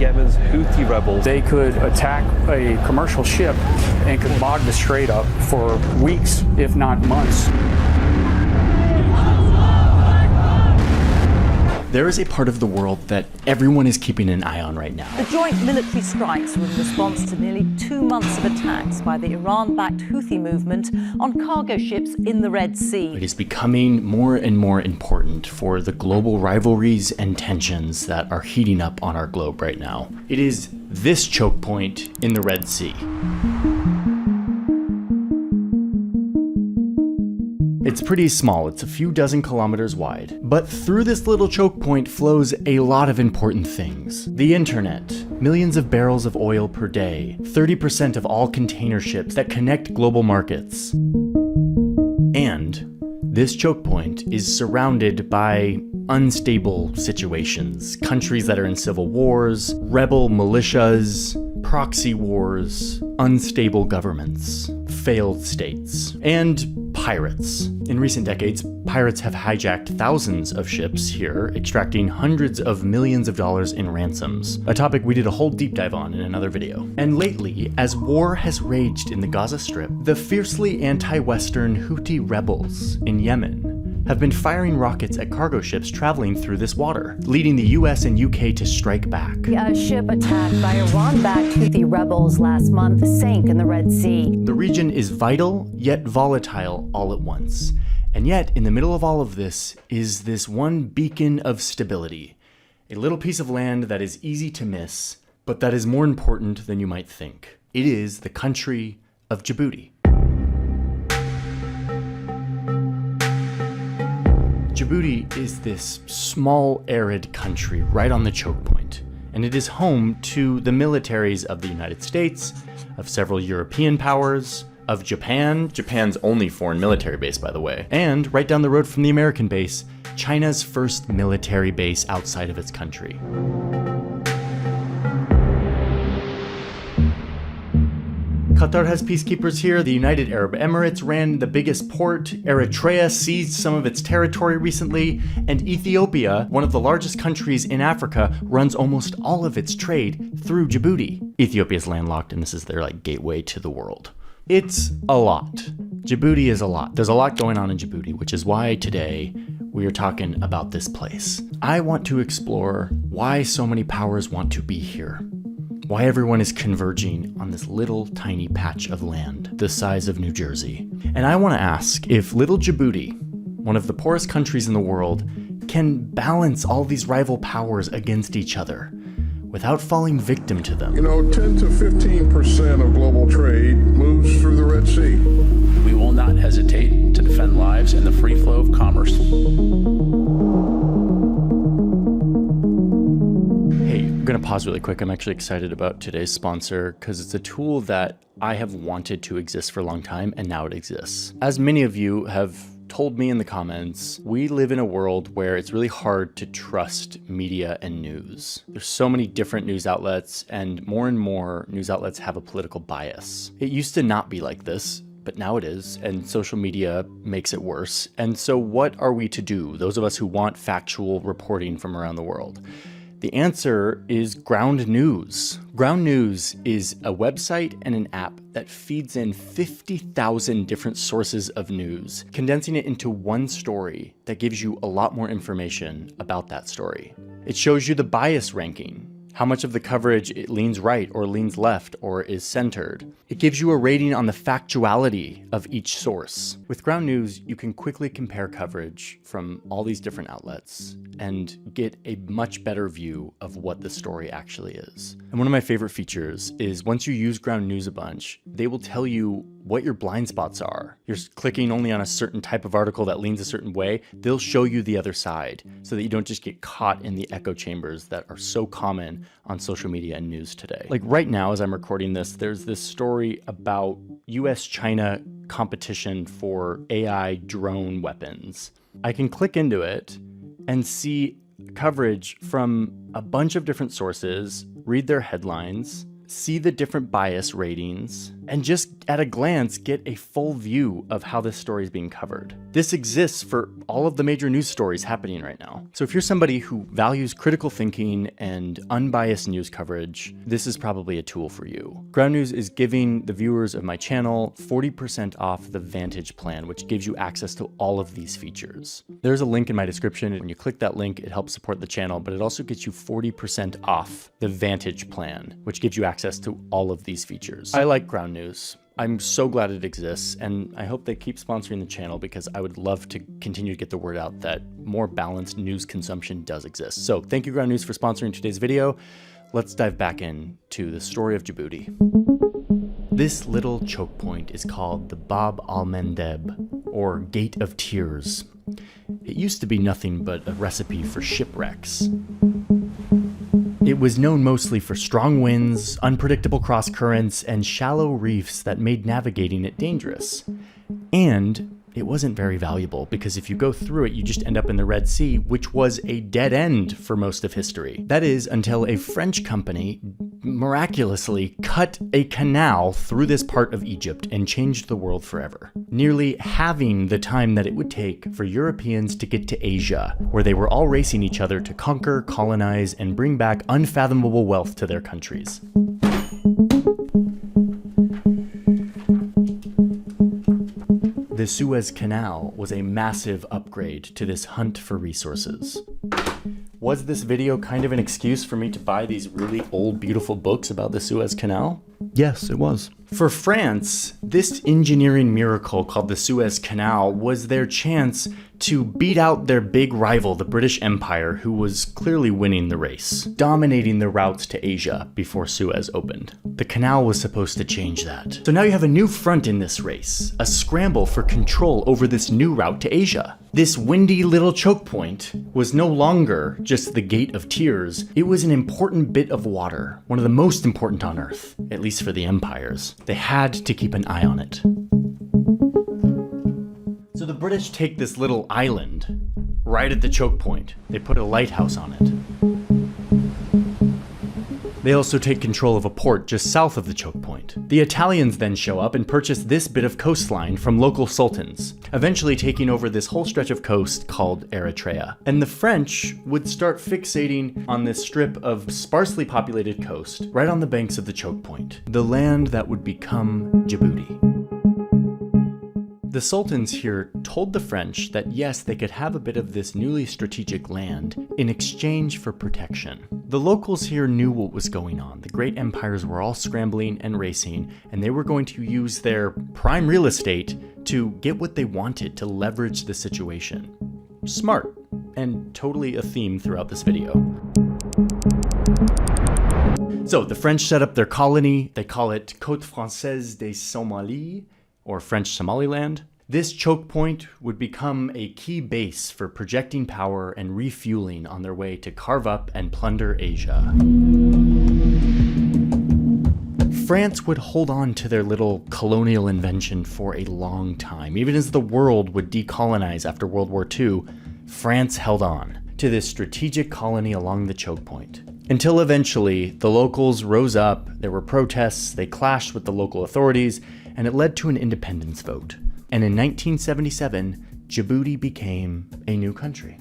Yemen's Houthi rebels. They could attack a commercial ship and could bog the strait up for weeks, if not months. There is a part of the world that everyone is keeping an eye on right now. The joint military strikes were in response to nearly 2 months of attacks by the Iran-backed Houthi movement on cargo ships in the Red Sea. It is becoming more and more important for the global rivalries and tensions that are heating up on our globe right now. It is this choke point in the Red Sea. It's pretty small, it's a few dozen kilometers wide, but through this little choke point flows a lot of important things. The internet, millions of barrels of oil per day, 30% of all container ships that connect global markets. And this choke point is surrounded by unstable situations, countries that are in civil wars, rebel militias, proxy wars, unstable governments, failed states, and pirates. In recent decades, pirates have hijacked thousands of ships here, extracting hundreds of millions of dollars in ransoms, a topic we did a whole deep dive on in another video. And lately, as war has raged in the Gaza Strip, the fiercely anti-Western Houthi rebels in Yemen have been firing rockets at cargo ships traveling through this water, leading the US and UK to strike back. A ship attacked by Iran-backed Houthi rebels last month sank in the Red Sea. The region is vital, yet volatile all at once. And yet, in the middle of all of this is this one beacon of stability. A little piece of land that is easy to miss, but that is more important than you might think. It is the country of Djibouti. Djibouti is this small, arid country right on the choke point, and it is home to the militaries of the United States, of several European powers, of Japan, Japan's only foreign military base, by the way, and right down the road from the American base, China's first military base outside of its country. Qatar has peacekeepers here, the United Arab Emirates ran the biggest port, Eritrea seized some of its territory recently, and Ethiopia, one of the largest countries in Africa, runs almost all of its trade through Djibouti. Ethiopia is landlocked and this is their gateway to the world. It's a lot. Djibouti is a lot. There's a lot going on in Djibouti, which is why today we are talking about this place. I want to explore why so many powers want to be here. Why everyone is converging on this little tiny patch of land the size of New Jersey. And I want to ask if little Djibouti, one of the poorest countries in the world, can balance all these rival powers against each other without falling victim to them. 10 to 15% of global trade moves through the Red Sea. We will not hesitate to defend lives and the free flow of commerce. I'm going to pause really quick. I'm actually excited about today's sponsor because it's a tool that I have wanted to exist for a long time, and now it exists. As many of you have told me in the comments, we live in a world where it's really hard to trust media and news. There's so many different news outlets, and more news outlets have a political bias. It used to not be like this, but now it is, and social media makes it worse. And so what are we to do, those of us who want factual reporting from around the world? The answer is Ground News. Ground News is a website and an app that feeds in 50,000 different sources of news, condensing it into one story that gives you a lot more information about that story. It shows you the bias ranking, how much of the coverage it leans right or leans left or is centered. It gives you a rating on the factuality of each source. With Ground News, you can quickly compare coverage from all these different outlets and get a much better view of what the story actually is. And one of my favorite features is once you use Ground News a bunch, they will tell you what your blind spots are. You're clicking only on a certain type of article that leans a certain way, they'll show you the other side so that you don't just get caught in the echo chambers that are so common on social media and news today. Like right now, as I'm recording this, there's this story about US-China competition for AI drone weapons. I can click into it and see coverage from a bunch of different sources, read their headlines, see the different bias ratings, and just at a glance get a full view of how this story is being covered. This exists for all of the major news stories happening right now. So if you're somebody who values critical thinking and unbiased news coverage, this is probably a tool for you. Ground News is giving the viewers of my channel 40% off the Vantage plan, which gives you access to all of these features. There's a link in my description, and when you click that link, it helps support the channel, but it also gets you 40% off the Vantage plan, which gives you access to all of these features. I like Ground News. I'm so glad it exists, and I hope they keep sponsoring the channel because I would love to continue to get the word out that more balanced news consumption does exist. So thank you, Ground News, for sponsoring today's video. Let's dive back into the story of Djibouti. This little choke point is called the Bab al-Mandeb, or Gate of Tears. It used to be nothing but a recipe for shipwrecks. It was known mostly for strong winds, unpredictable cross currents, and shallow reefs that made navigating it dangerous. And it wasn't very valuable because if you go through it, you just end up in the Red Sea, which was a dead end for most of history. That is, until a French company miraculously cut a canal through this part of Egypt and changed the world forever, nearly halving the time that it would take for Europeans to get to Asia, where they were all racing each other to conquer, colonize, and bring back unfathomable wealth to their countries. The Suez Canal was a massive upgrade to this hunt for resources. Was this video kind of an excuse for me to buy these really old, beautiful books about the Suez Canal? Yes, it was. For France, this engineering miracle called the Suez Canal was their chance to beat out their big rival, the British Empire, who was clearly winning the race, dominating the routes to Asia before Suez opened. The canal was supposed to change that. So now you have a new front in this race, a scramble for control over this new route to Asia. This windy little choke point was no longer just the Gate of Tears. It was an important bit of water, one of the most important on Earth, at least for the empires. They had to keep an eye on it. So the British take this little island right at the choke point. They put a lighthouse on it. They also take control of a port just south of the choke point. The Italians then show up and purchase this bit of coastline from local sultans, eventually taking over this whole stretch of coast called Eritrea. And the French would start fixating on this strip of sparsely populated coast right on the banks of the choke point, the land that would become Djibouti. The sultans here told the French that yes, they could have a bit of this newly strategic land in exchange for protection. The locals here knew what was going on. The great empires were all scrambling and racing, and they were going to use their prime real estate to get what they wanted, to leverage the situation. Smart, and totally a theme throughout this video. So the French set up their colony. They call it Côte Française des Somalie, or French Somaliland. This choke point would become a key base for projecting power and refueling on their way to carve up and plunder Asia. France would hold on to their little colonial invention for a long time. Even as the world would decolonize after World War II, France held on to this strategic colony along the choke point. Until eventually, the locals rose up, there were protests, they clashed with the local authorities, and it led to an independence vote. And in 1977, Djibouti became a new country.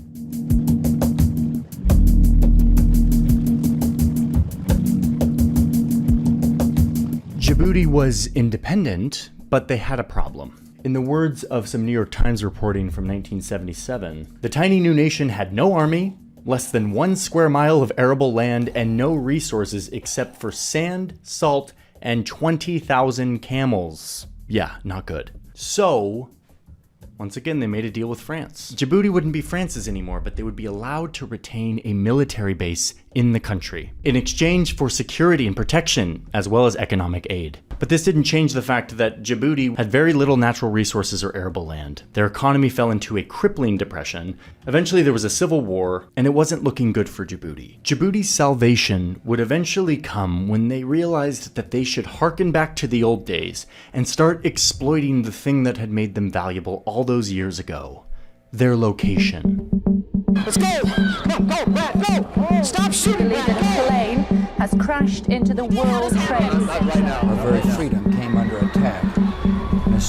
Djibouti was independent, but they had a problem. In the words of some New York Times reporting from 1977, the tiny new nation had no army, less than 1 square mile of arable land, and no resources except for sand, salt, and 20,000 camels. Yeah, not good. So, once again, they made a deal with France. Djibouti wouldn't be France's anymore, but they would be allowed to retain a military base in the country in exchange for security and protection, as well as economic aid. But this didn't change the fact that Djibouti had very little natural resources or arable land. Their economy fell into a crippling depression. Eventually there was a civil war, and it wasn't looking good for Djibouti. Djibouti's salvation would eventually come when they realized that they should harken back to the old days and start exploiting the thing that had made them valuable all those years ago: their location. Let's go! No, go, Brad, go! Stop shooting, Brad, The plane has crashed into the World Trade Center. Our very freedom came under attack.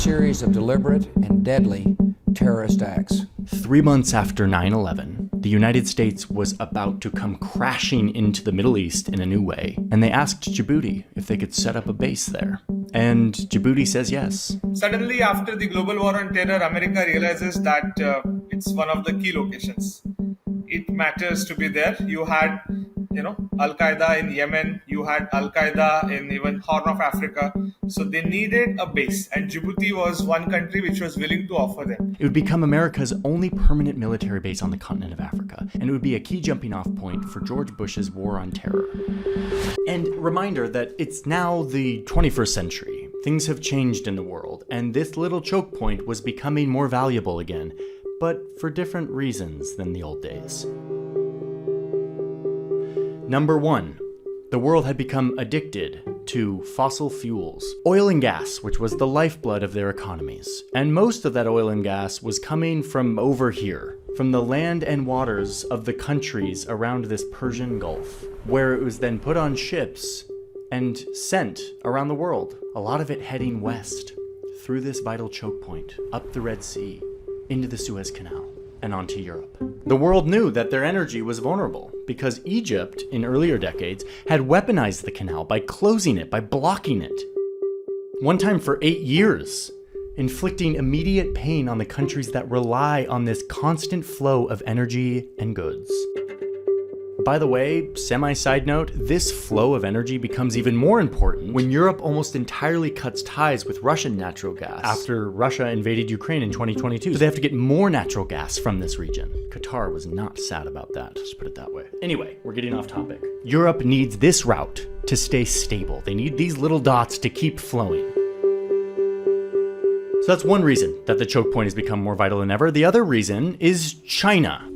series of deliberate and deadly terrorist acts. 3 months after 9/11, the United States was about to come crashing into the Middle East in a new way, and they asked Djibouti if they could set up a base there. And Djibouti says yes. Suddenly, after the global war on terror, America realizes that it's one of the key locations. It matters to be there. You had, Al-Qaeda in Yemen, you had Al-Qaeda in even Horn of Africa. So they needed a base, and Djibouti was one country which was willing to offer them. It would become America's only permanent military base on the continent of Africa, and it would be a key jumping off point for George Bush's war on terror. And reminder that it's now the 21st century. Things have changed in the world, and this little choke point was becoming more valuable again, but for different reasons than the old days. Number 1. The world had become addicted to fossil fuels. Oil and gas, which was the lifeblood of their economies. And most of that oil and gas was coming from over here, from the land and waters of the countries around this Persian Gulf, where it was then put on ships and sent around the world. A lot of it heading west, through this vital choke point, up the Red Sea, into the Suez Canal, and onto Europe. The world knew that their energy was vulnerable because Egypt, in earlier decades, had weaponized the canal by closing it, by blocking it. One time for 8 years, inflicting immediate pain on the countries that rely on this constant flow of energy and goods. By the way, semi-side note, this flow of energy becomes even more important when Europe almost entirely cuts ties with Russian natural gas after Russia invaded Ukraine in 2022. So they have to get more natural gas from this region. Qatar was not sad about that, just put it that way. Anyway, we're getting off topic. Europe needs this route to stay stable. They need these little dots to keep flowing. So that's one reason that the choke point has become more vital than ever. The other reason is China.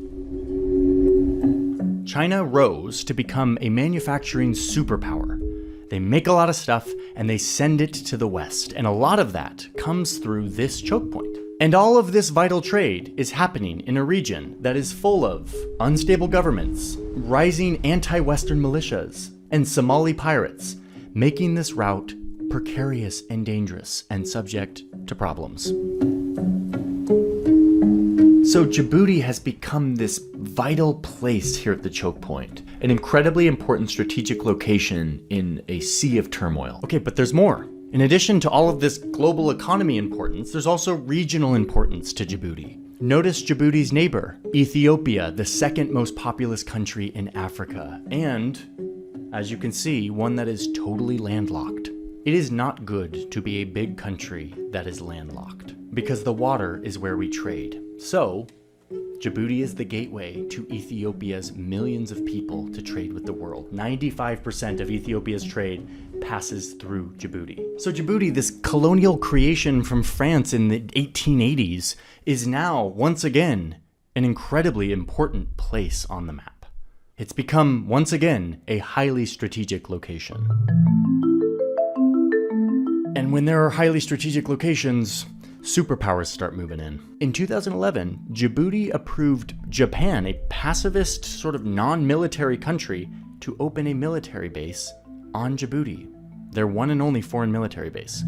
China rose to become a manufacturing superpower. They make a lot of stuff and they send it to the West, and a lot of that comes through this choke point. And all of this vital trade is happening in a region that is full of unstable governments, rising anti-Western militias, and Somali pirates, making this route precarious and dangerous and subject to problems. So Djibouti has become this vital place here at the choke point, an incredibly important strategic location in a sea of turmoil. Okay, but there's more. In addition to all of this global economy importance, there's also regional importance to Djibouti. Notice Djibouti's neighbor, Ethiopia, the second most populous country in Africa, and, as you can see, one that is totally landlocked. It is not good to be a big country that is landlocked, because the water is where we trade. So, Djibouti is the gateway to Ethiopia's millions of people to trade with the world. 95% of Ethiopia's trade passes through Djibouti. So Djibouti, this colonial creation from France in the 1880s, is now, once again, an incredibly important place on the map. It's become, once again, a highly strategic location. And when there are highly strategic locations, superpowers start moving in. In 2011, Djibouti approved Japan, a pacifist, sort of non-military country, to open a military base on Djibouti, their one and only foreign military base.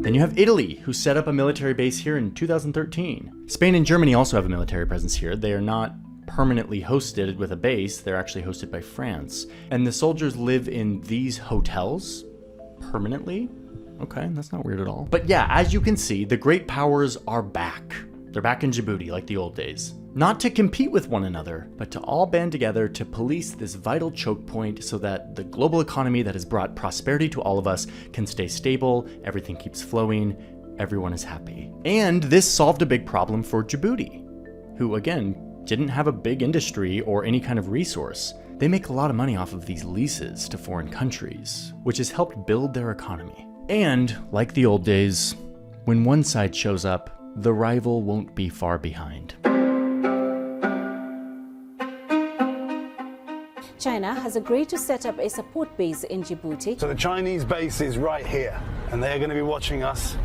Then you have Italy, who set up a military base here in 2013. Spain and Germany also have a military presence here. They are not permanently hosted with a base, they're actually hosted by France. And the soldiers live in these hotels permanently. Okay, that's not weird at all. But yeah, as you can see, the great powers are back. They're back in Djibouti like the old days. Not to compete with one another, but to all band together to police this vital choke point so that the global economy that has brought prosperity to all of us can stay stable, everything keeps flowing, everyone is happy. And this solved a big problem for Djibouti, who again, didn't have a big industry or any kind of resource. They make a lot of money off of these leases to foreign countries, which has helped build their economy. And, like the old days, when one side shows up, the rival won't be far behind. China has agreed to set up a support base in Djibouti. So the Chinese base is right here, and they are going to be watching us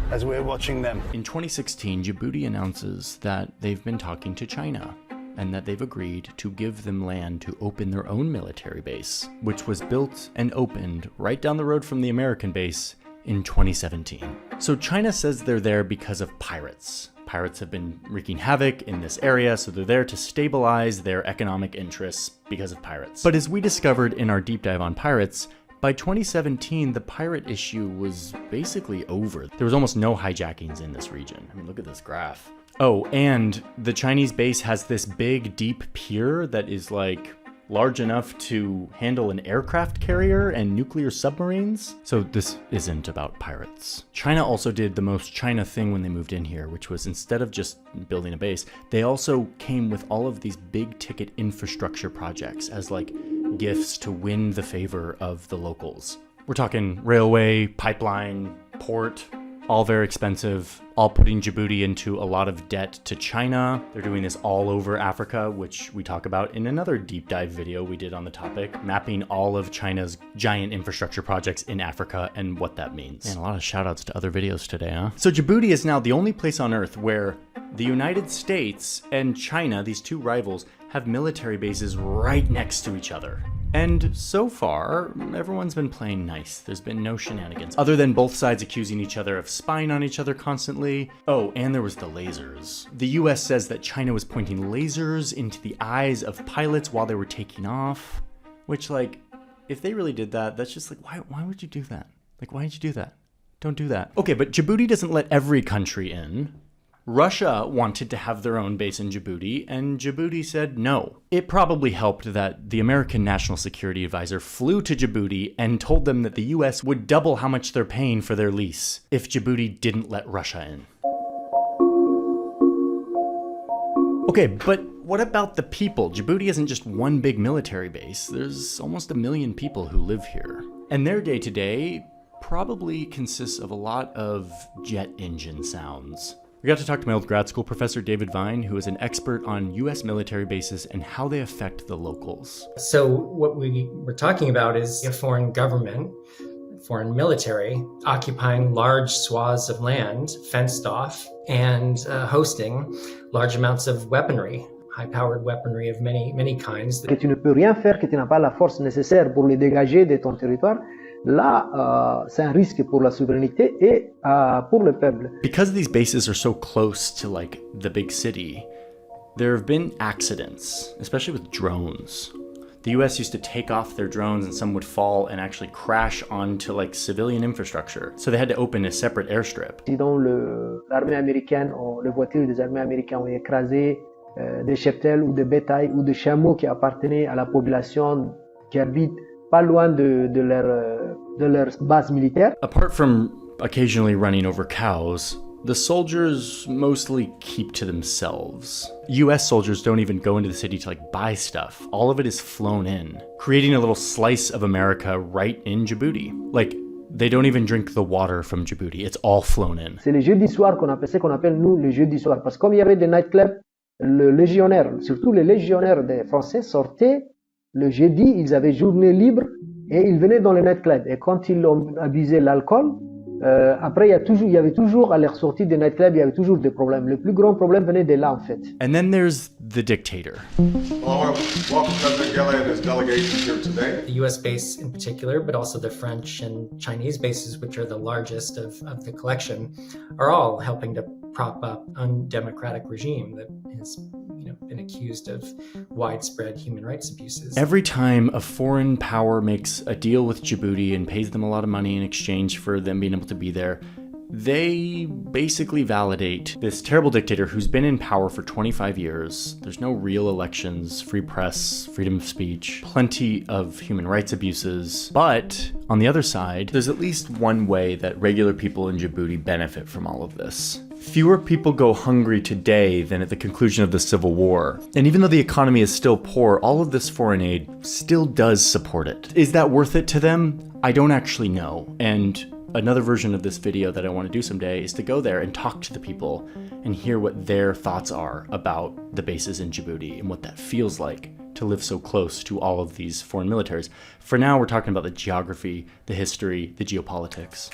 as we're watching them. In 2016, Djibouti announces that they've been talking to China, and that they've agreed to give them land to open their own military base, which was built and opened right down the road from the American base in 2017. So China says they're there because of pirates. Pirates have been wreaking havoc in this area, so they're there to stabilize their economic interests because of pirates. But as we discovered in our deep dive on pirates, by 2017, the pirate issue was basically over. There was almost no hijackings in this region. I mean, look at this graph. Oh, and the Chinese base has this big, deep pier that is like large enough to handle an aircraft carrier and nuclear submarines. So this isn't about pirates. China also did the most China thing when they moved in here, which was instead of just building a base, they also came with all of these big ticket infrastructure projects as like gifts to win the favor of the locals. We're talking railway, pipeline, port, all very expensive, all putting Djibouti into a lot of debt to China. They're doing this all over Africa, which we talk about in another deep dive video we did on the topic, mapping all of China's giant infrastructure projects in Africa and what that means. And a lot of shout outs to other videos today, huh? So Djibouti is now the only place on earth where the United States and China, these two rivals, have military bases right next to each other. And so far, everyone's been playing nice. There's been no shenanigans, other than both sides accusing each other of spying on each other constantly. Oh, and there was the lasers. The US says that China was pointing lasers into the eyes of pilots while they were taking off, which, like, if they really did that, that's just like, why would you do that? Like, why did you do that? Don't do that. Okay, but Djibouti doesn't let every country in. Russia wanted to have their own base in Djibouti, and Djibouti said no. It probably helped that the American National Security Advisor flew to Djibouti and told them that the US would double how much they're paying for their lease if Djibouti didn't let Russia in. Okay, but what about the people? Djibouti isn't just one big military base. There's almost 1 million people who live here. And their day-to-day probably consists of a lot of jet engine sounds. We got to talk to my old grad school professor, David Vying, who is an expert on US military bases and how they affect the locals. So what we were talking about is a foreign government, foreign military, occupying large swaths of land, fenced off, and hosting large amounts of weaponry, high-powered weaponry of many kinds. Que tu ne peux rien faire, que tu n'as pas la force nécessaire pour les dégager de ton territoire. Là, c'est un risque pour la souveraineté et pour le peuple. Because these bases are so close to like the big city, there have been accidents, especially with drones. The US used to take off their drones and some would fall and actually crash onto like civilian infrastructure. So they had to open a separate airstrip. Sinon, l'armée américaine, les voitures des armées américaines ont écrasé des cheptels ou des bétails ou des chameaux qui appartenaient à la population qui habite pas loin de leur base militaire. Apart from occasionally running over cows, the soldiers mostly keep to themselves. US soldiers don't even go into the city to like buy stuff. All of it is flown in, creating a little slice of America right in Djibouti. Like, they don't even drink the water from Djibouti. It's all flown in. C'est les jeudis soirs qu'on appelle nous les jeudis soirs. Parce que comme il y avait des nightclubs, les légionnaires, surtout les légionnaires des Français sortaient le jeudi, ils avaient journée libre et ils venaient dans les nightclubs. Et quand ils ont abusé l'alcool, après il y avait toujours à leur sortie des nightclubs, il y avait toujours des problèmes. Le plus grand problème venait de là en fait. And then there's the dictator. Well, I want to welcome President Gele and his delegation here today. The US base in particular, but also the French and Chinese bases, which are the largest of the collection, are all helping to prop up undemocratic regime that has been accused of widespread human rights abuses. Every time a foreign power makes a deal with Djibouti and pays them a lot of money in exchange for them being able to be there, they basically validate this terrible dictator who's been in power for 25 years. There's no real elections, free press, freedom of speech, plenty of human rights abuses. But on the other side, there's at least one way that regular people in Djibouti benefit from all of this. Fewer people go hungry today than at the conclusion of the Civil War. And even though the economy is still poor, all of this foreign aid still does support it. Is that worth it to them? I don't actually know. And another version of this video that I want to do someday is to go there and talk to the people and hear what their thoughts are about the bases in Djibouti and what that feels like to live so close to all of these foreign militaries. For now, we're talking about the geography, the history, the geopolitics.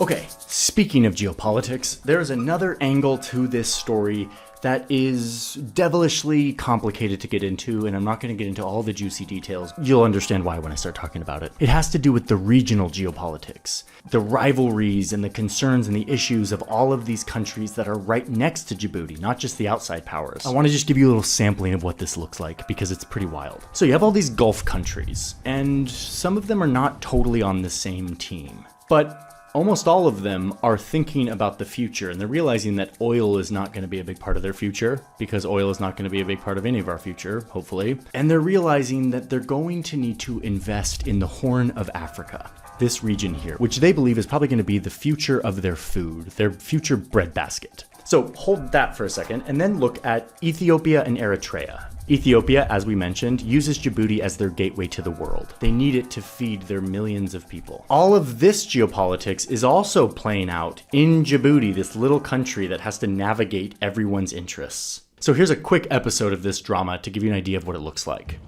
Okay, Speaking of geopolitics, there's another angle to this story that is devilishly complicated to get into, and I'm not going to get into all the juicy details. You'll understand why when I start talking about it. It has to do with the regional geopolitics, the rivalries and the concerns and the issues of all of these countries that are right next to Djibouti, not just the outside powers. I want to just give you a little sampling of what this looks like because it's pretty wild. So you have all these Gulf countries, and some of them are not totally on the same team, but almost all of them are thinking about the future, and they're realizing that oil is not going to be a big part of their future, because oil is not going to be a big part of any of our future, hopefully. And they're realizing that they're going to need to invest in the Horn of Africa, this region here, which they believe is probably going to be the future of their food, their future breadbasket. So hold that for a second, and then look at Ethiopia and Eritrea. Ethiopia, as we mentioned, uses Djibouti as their gateway to the world. They need it to feed their millions of people. All of this geopolitics is also playing out in Djibouti, this little country that has to navigate everyone's interests. So here's a quick episode of this drama to give you an idea of what it looks like.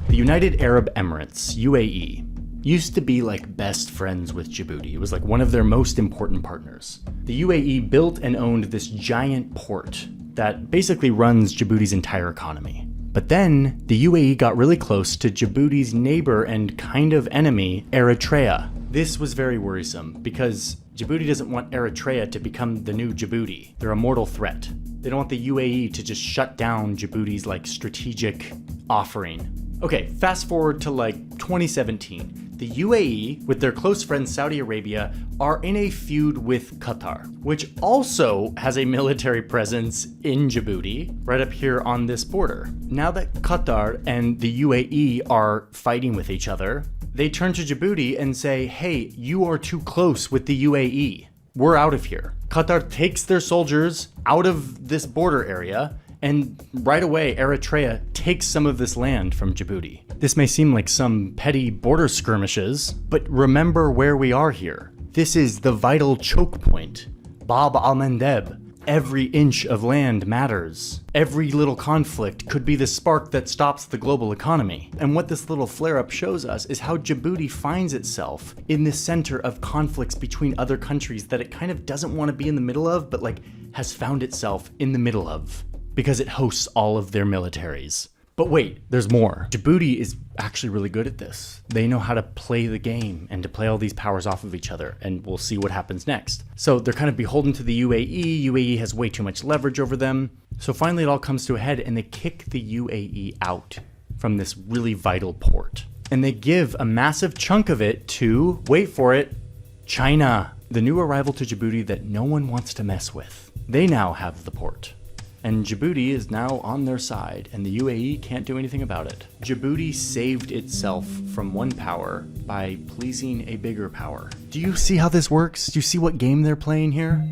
The United Arab Emirates, UAE, used to be like best friends with Djibouti. It was like one of their most important partners. The UAE built and owned this giant port that basically runs Djibouti's entire economy. But then the UAE got really close to Djibouti's neighbor and kind of enemy, Eritrea. This was very worrisome because Djibouti doesn't want Eritrea to become the new Djibouti. They're a mortal threat. They don't want the UAE to just shut down Djibouti's like strategic offering. Okay, fast forward to like 2017. The UAE, with their close friend Saudi Arabia, are in a feud with Qatar, which also has a military presence in Djibouti, right up here on this border. Now that Qatar and the UAE are fighting with each other, they turn to Djibouti and say, hey, you are too close with the UAE. We're out of here. Qatar takes their soldiers out of this border area, and right away, Eritrea takes some of this land from Djibouti. This may seem like some petty border skirmishes, but remember where we are here. This is the vital choke point. Bab al-Mandeb. Every inch of land matters. Every little conflict could be the spark that stops the global economy. And what this little flare-up shows us is how Djibouti finds itself in the center of conflicts between other countries that it kind of doesn't want to be in the middle of, but like has found itself in the middle of, because it hosts all of their militaries. But wait, there's more. Djibouti is actually really good at this. They know how to play the game and to play all these powers off of each other, and we'll see what happens next. So they're kind of beholden to the UAE. UAE has way too much leverage over them. So finally it all comes to a head, and they kick the UAE out from this really vital port. And they give a massive chunk of it to, wait for it, China, the new arrival to Djibouti that no one wants to mess with. They now have the port. And Djibouti is now on their side, and the UAE can't do anything about it. Djibouti saved itself from one power by pleasing a bigger power. Do you see how this works? Do you see what game they're playing here?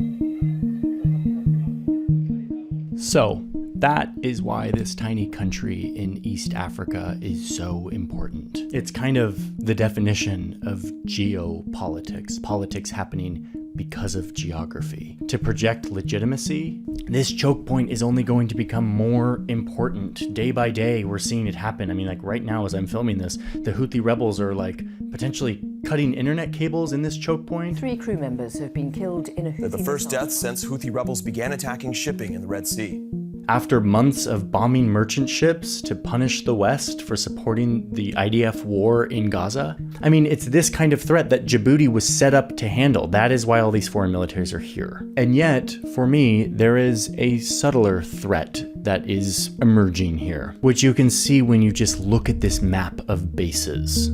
So, that is why this tiny country in East Africa is so important. It's kind of the definition of geopolitics, politics happening because of geography. To project legitimacy, this choke point is only going to become more important. Day by day, we're seeing it happen. I mean, like right now as I'm filming this, the Houthi rebels are like potentially cutting internet cables in this choke point. 3 crew members have been killed in a Houthi The first deaths since Houthi rebels began attacking shipping in the Red Sea. After months of bombing merchant ships to punish the West for supporting the IDF war in Gaza. I mean, it's this kind of threat that Djibouti was set up to handle. That is why all these foreign militaries are here. And yet, for me, there is a subtler threat that is emerging here, which you can see when you just look at this map of bases.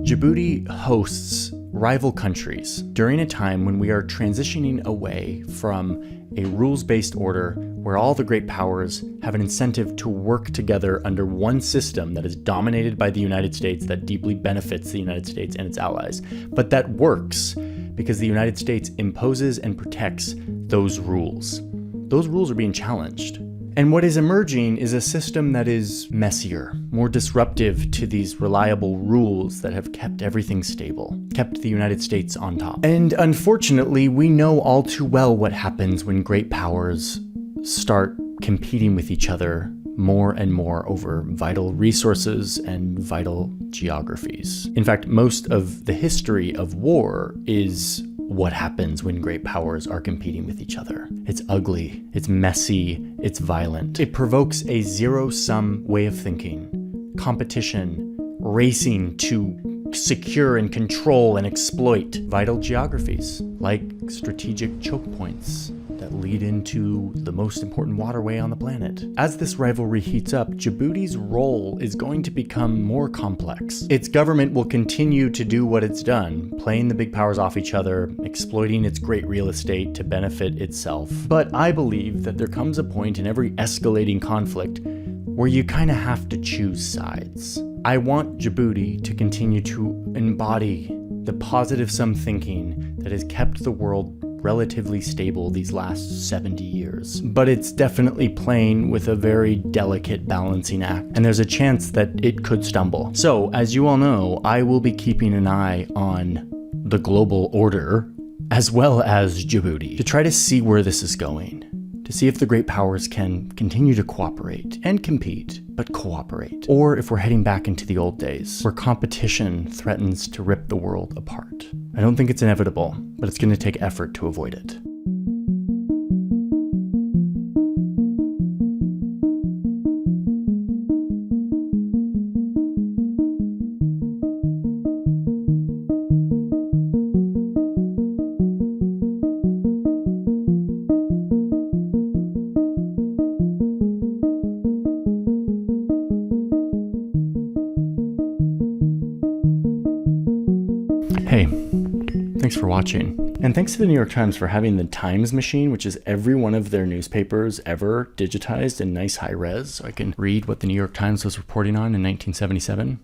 Djibouti hosts rival countries during a time when we are transitioning away from a rules-based order where all the great powers have an incentive to work together under one system that is dominated by the United States, that deeply benefits the United States and its allies, but that works because the United States imposes and protects those rules. Those rules are being challenged. And what is emerging is a system that is messier, more disruptive to these reliable rules that have kept everything stable, kept the United States on top. And unfortunately, we know all too well what happens when great powers start competing with each other more and more over vital resources and vital geographies. In fact, most of the history of war is what happens when great powers are competing with each other. It's ugly, it's messy, it's violent. It provokes a zero-sum way of thinking, competition, racing to secure and control and exploit vital geographies, like strategic choke points that lead into the most important waterway on the planet. As this rivalry heats up, Djibouti's role is going to become more complex. Its government will continue to do what it's done, playing the big powers off each other, exploiting its great real estate to benefit itself. But I believe that there comes a point in every escalating conflict where you kind of have to choose sides. I want Djibouti to continue to embody the positive-sum thinking that has kept the world relatively stable these last 70 years. But it's definitely playing with a very delicate balancing act, and there's a chance that it could stumble. So, as you all know, I will be keeping an eye on the global order as well as Djibouti to try to see where this is going, to see if the great powers can continue to cooperate and compete, but cooperate, or if we're heading back into the old days where competition threatens to rip the world apart. I don't think it's inevitable, but it's going to take effort to avoid it. Hey, thanks for watching. And thanks to the New York Times for having the Times machine, which is every one of their newspapers ever digitized in nice high res, so I can read what the New York Times was reporting on in 1977.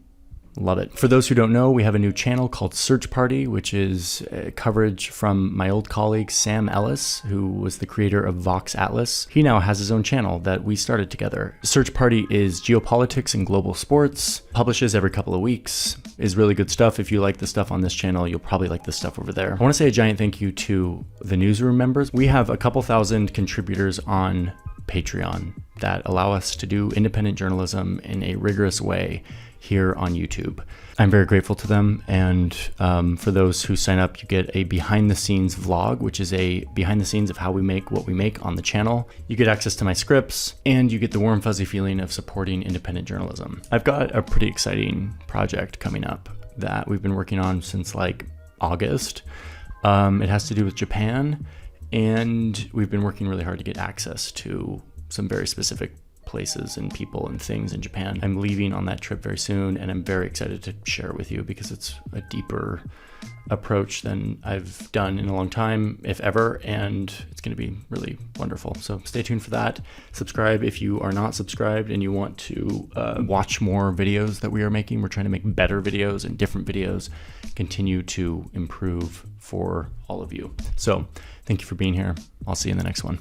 Love it. For those who don't know, we have a new channel called Search Party, which is coverage from my old colleague Sam Ellis, who was the creator of Vox Atlas. He now has his own channel that we started together. Search Party is geopolitics and global sports, publishes every couple of weeks, is really good stuff. If you like the stuff on this channel, you'll probably like the stuff over there. I want to say a giant thank you to the newsroom members. We have a couple thousand contributors on Patreon that allow us to do independent journalism in a rigorous way here on YouTube. I'm very grateful to them, and for those who sign up, you get a behind the scenes vlog, which is a behind the scenes of how we make what we make on the channel. You get access to my scripts, and you get the warm fuzzy feeling of supporting independent journalism. I've got a pretty exciting project coming up that we've been working on since like August. It has to do with Japan, and we've been working really hard to get access to some very specific places and people and things in Japan. I'm leaving on that trip very soon, and I'm very excited to share it with you because it's a deeper approach than I've done in a long time, if ever, and it's going to be really wonderful. So stay tuned for that. Subscribe if you are not subscribed and you want to watch more videos that we are making. We're trying to make better videos and different videos, continue to improve for all of you. So thank you for being here. I'll see you in the next one.